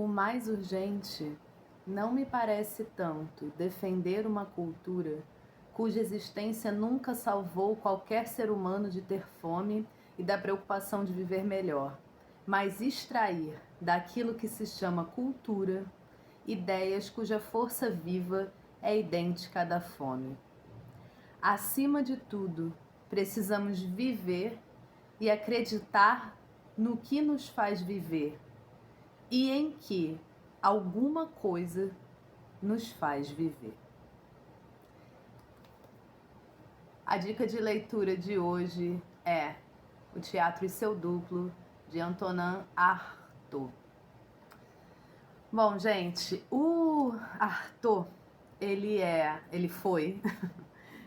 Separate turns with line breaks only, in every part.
O mais urgente não me parece tanto defender uma cultura cuja existência nunca salvou qualquer ser humano de ter fome e da preocupação de viver melhor, mas extrair daquilo que se chama cultura ideias cuja força viva é idêntica à da fome. Acima de tudo, precisamos viver e acreditar no que nos faz viver e em que alguma coisa nos faz viver. A dica de leitura de hoje é O Teatro e Seu Duplo, de Antonin Artaud. Bom, gente, o Artaud, ele foi,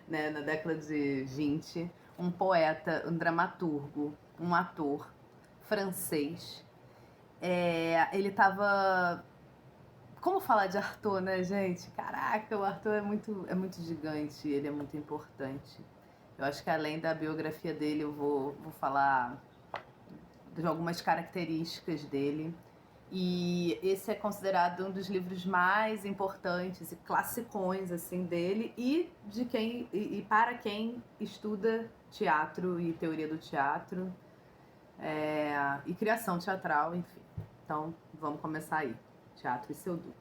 né, na década de 20, um poeta, um dramaturgo, um ator francês. Ele tava... Como falar de Artaud, né, gente? Caraca, o Artaud é muito gigante, ele é muito importante. Eu acho que além da biografia dele, eu vou falar de algumas características dele. E esse é considerado um dos livros mais importantes e classicões assim dele e para quem estuda teatro e teoria do teatro e criação teatral, enfim. Então, vamos começar aí. Teatro e Seu Duplo.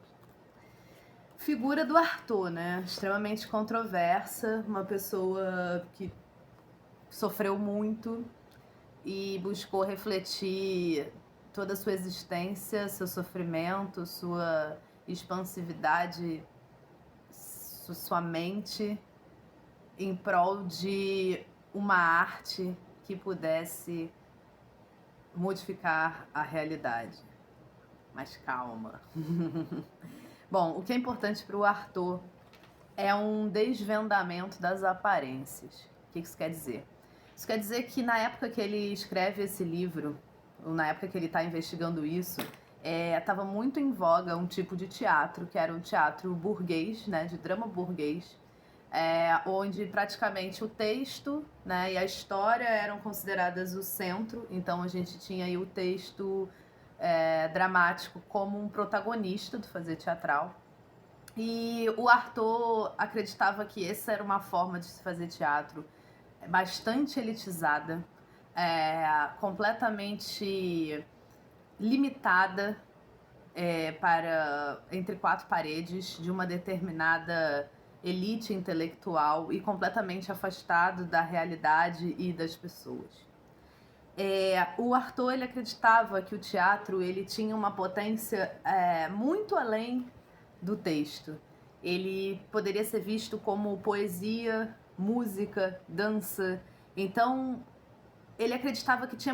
Figura do Artaud, né? Extremamente controversa, uma pessoa que sofreu muito e buscou refletir toda a sua existência, seu sofrimento, sua expansividade, sua mente, em prol de uma arte que pudesse modificar a realidade. Mas calma. Bom, o que é importante para o Artaud é um desvendamento das aparências. O que isso quer dizer? Isso quer dizer que na época que ele escreve esse livro, ou na época que ele está investigando isso, estava muito em voga um tipo de teatro, que era um teatro burguês, né, de drama burguês, onde praticamente o texto, né, e a história eram consideradas o centro. Então a gente tinha aí o texto dramático como um protagonista do fazer teatral. E o Artaud acreditava que essa era uma forma de se fazer teatro bastante elitizada, completamente limitada para entre quatro paredes de uma determinada elite intelectual e completamente afastado da realidade e das pessoas. O Artaud ele acreditava que o teatro ele tinha uma potência muito além do texto. Ele poderia ser visto como poesia, música, dança. Então, ele acreditava que tinha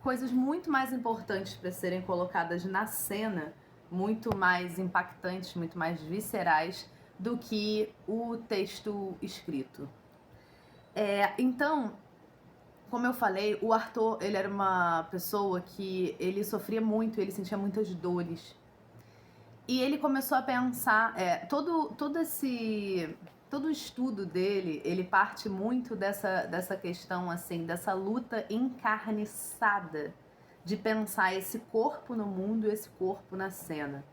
coisas muito mais importantes para serem colocadas na cena, muito mais impactantes, muito mais viscerais do que o texto escrito. Então, como eu falei, o Artaud ele era uma pessoa que ele sofria muito, ele sentia muitas dores. E ele começou a pensar, todo o estudo dele, ele parte muito dessa questão, assim, dessa luta encarniçada de pensar esse corpo no mundo e esse corpo na cena.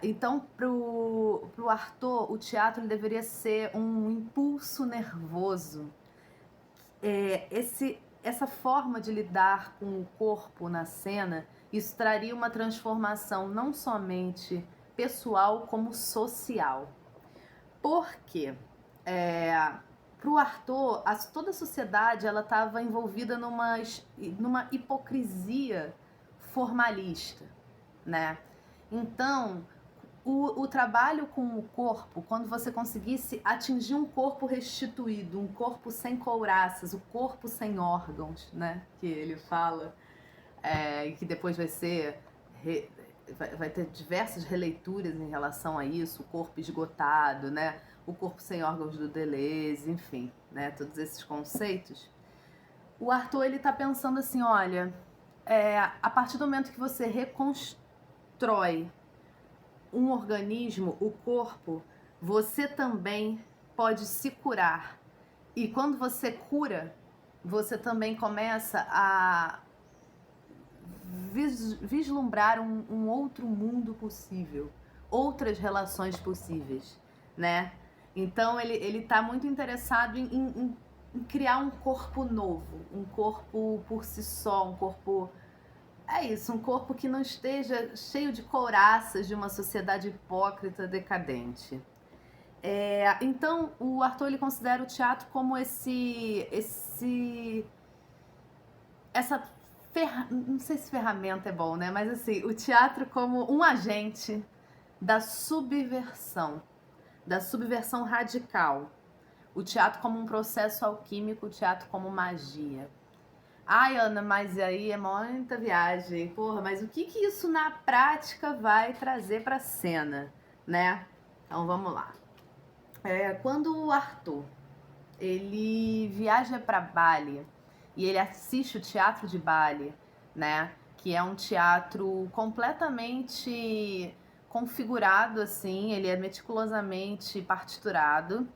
Então, pro Artaud, o teatro ele deveria ser um impulso nervoso. Essa forma de lidar com o corpo na cena, isso traria uma transformação não somente pessoal, como social. Por quê? Para o Artaud, toda a sociedade estava envolvida numa hipocrisia formalista, né? Então, o trabalho com o corpo, quando você conseguisse atingir um corpo restituído, um corpo sem couraças, o corpo sem órgãos, né, que ele fala, e que depois vai ter diversas releituras em relação a isso, o corpo esgotado, né, o corpo sem órgãos do Deleuze, enfim, né, todos esses conceitos. O Artaud, ele tá pensando assim, olha, a partir do momento que você reconstrói um organismo, o corpo, você também pode se curar. E quando você cura, você também começa a vislumbrar um outro mundo possível, outras relações possíveis, né? Então ele tá muito interessado em criar um corpo novo, um corpo por si só, um corpo... É isso, um corpo que não esteja cheio de couraças de uma sociedade hipócrita decadente. Então, o Artaud ele considera o teatro como não sei se ferramenta é bom, né? Mas assim, o teatro como um agente da subversão radical. O teatro como um processo alquímico, o teatro como magia. Ai, Ana, mas aí é muita viagem. Porra, mas o que isso na prática vai trazer pra cena, né? Então vamos lá. Quando o Artaud ele viaja para Bali e ele assiste o Teatro de Bali, né? Que é um teatro completamente configurado, assim, ele é meticulosamente partiturado,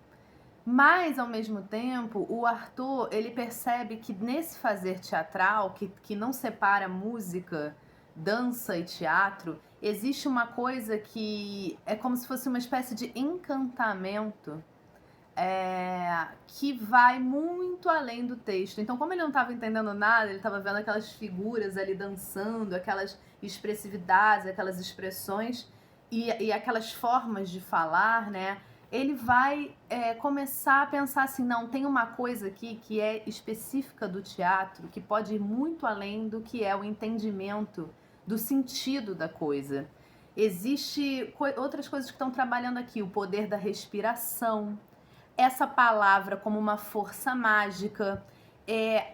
mas ao mesmo tempo o Artaud ele percebe que nesse fazer teatral, que não separa música, dança e teatro, existe uma coisa que é como se fosse uma espécie de encantamento que vai muito além do texto. Então, como ele não estava entendendo nada, ele estava vendo aquelas figuras ali dançando, aquelas expressividades, aquelas expressões e aquelas formas de falar, né? Ele vai começar a pensar assim, não, tem uma coisa aqui que é específica do teatro, que pode ir muito além do que é o entendimento do sentido da coisa. Existe outras coisas que estão trabalhando aqui, o poder da respiração, essa palavra como uma força mágica,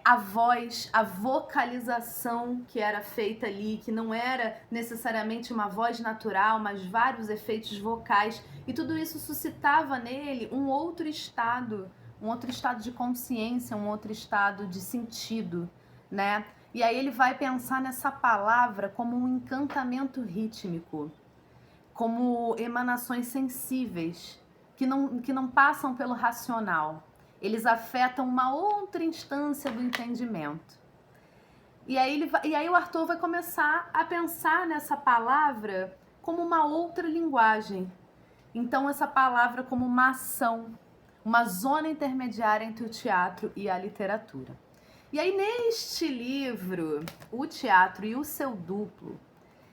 a voz, a vocalização que era feita ali, que não era necessariamente uma voz natural, mas vários efeitos vocais, e tudo isso suscitava nele um outro estado de consciência, um outro estado de sentido, né? E aí ele vai pensar nessa palavra como um encantamento rítmico, como emanações sensíveis, que não passam pelo racional. Eles afetam uma outra instância do entendimento. E aí o Artaud vai começar a pensar nessa palavra como uma outra linguagem. Então, essa palavra como uma ação, uma zona intermediária entre o teatro e a literatura. E aí, neste livro, O Teatro e o Seu Duplo,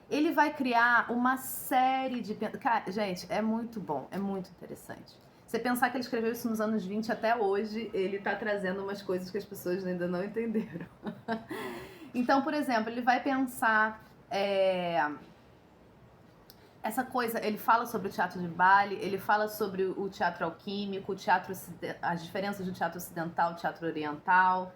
ele vai criar uma série de... Cara, gente, é muito bom, é muito interessante. Você pensar que ele escreveu isso nos anos 20 até hoje, ele tá trazendo umas coisas que as pessoas ainda não entenderam. Então, por exemplo, ele vai pensar... essa coisa, ele fala sobre o teatro de Bali, ele fala sobre o teatro alquímico, as diferenças do teatro ocidental, teatro oriental...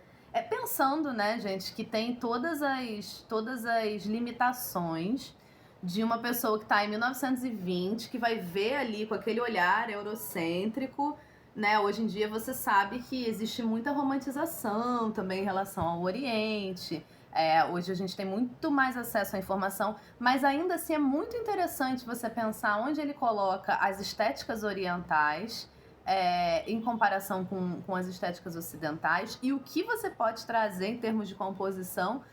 pensando, né, gente, que tem todas as limitações de uma pessoa que está em 1920, que vai ver ali com aquele olhar eurocêntrico, né? Hoje em dia você sabe que existe muita romantização também em relação ao Oriente. Hoje a gente tem muito mais acesso à informação, mas ainda assim é muito interessante você pensar onde ele coloca as estéticas orientais em comparação com as estéticas ocidentais e o que você pode trazer em termos de composição,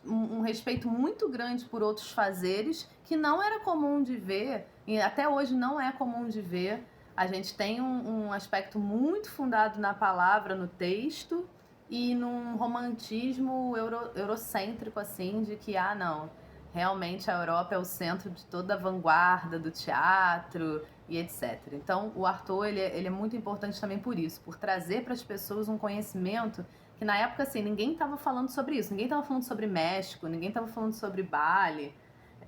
um respeito muito grande por outros fazeres que não era comum de ver, e até hoje não é comum de ver. A gente tem um aspecto muito fundado na palavra, no texto, e num romantismo eurocêntrico, assim, de que, não, realmente a Europa é o centro de toda a vanguarda do teatro e etc. Então, o Artaud, ele é muito importante também por isso, por trazer para as pessoas um conhecimento que na época, assim, ninguém estava falando sobre isso, ninguém estava falando sobre México, ninguém estava falando sobre Bali,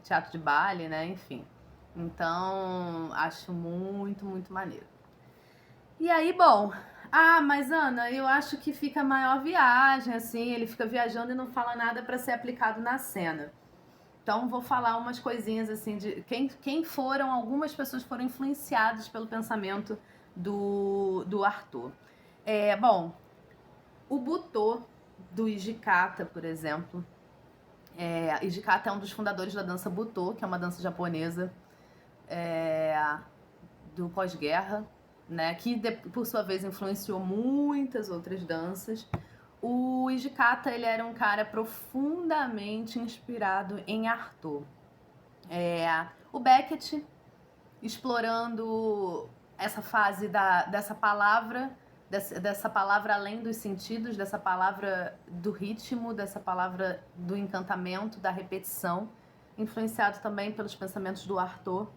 teatro de Bali, né, enfim. Então, acho muito, muito maneiro. E aí, bom... mas Ana, eu acho que fica a maior viagem, assim, ele fica viajando e não fala nada para ser aplicado na cena. Então, vou falar umas coisinhas, assim, de algumas pessoas foram influenciadas pelo pensamento do Artaud. Bom, o Butô, do Hijikata, por exemplo. Hijikata é um dos fundadores da dança Butô, que é uma dança japonesa do pós-guerra, né, que por sua vez influenciou muitas outras danças. O Hijikata, ele era um cara profundamente inspirado em Arthur. O Beckett, explorando essa fase dessa palavra além dos sentidos, dessa palavra do ritmo, dessa palavra do encantamento, da repetição, influenciado também pelos pensamentos do Arthur.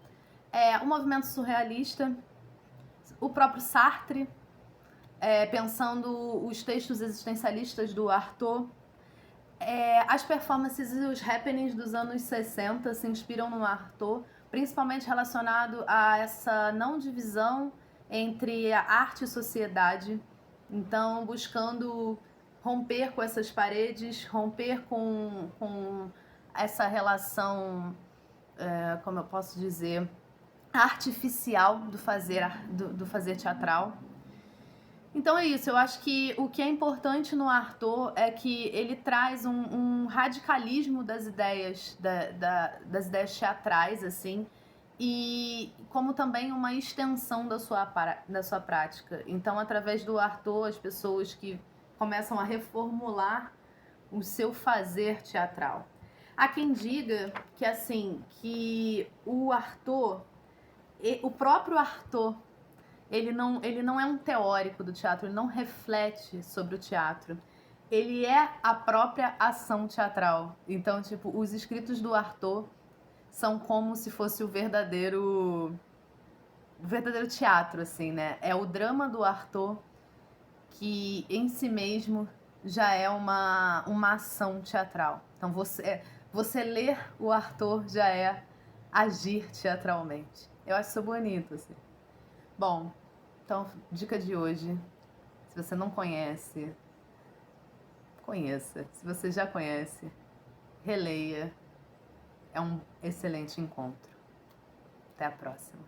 O movimento surrealista, o próprio Sartre, pensando os textos existencialistas do Arthur. As performances e os happenings dos anos 60 se inspiram no Arthur, principalmente relacionado a essa não divisão entre a arte e sociedade. Então, buscando romper com essas paredes, romper com essa relação, como eu posso dizer, artificial do fazer teatral. Então é isso, eu acho que o que é importante no Arthur é que ele traz um radicalismo das ideias, das ideias teatrais, assim, e como também uma extensão da sua prática. Então, através do Arthur, as pessoas que começam a reformular o seu fazer teatral. Há quem diga que, assim, que o Arthur, o próprio Arthur, ele não é um teórico do teatro, ele não reflete sobre o teatro. Ele é a própria ação teatral. Então, tipo, os escritos do Arthur são como se fosse o verdadeiro teatro, assim, né? É o drama do Arthur que, em si mesmo, já é uma ação teatral. Então, você ler o Arthur já é agir teatralmente. Eu acho isso bonito, assim. Bom, então, dica de hoje, se você não conhece, conheça. Se você já conhece, releia. É um excelente encontro. Até a próxima.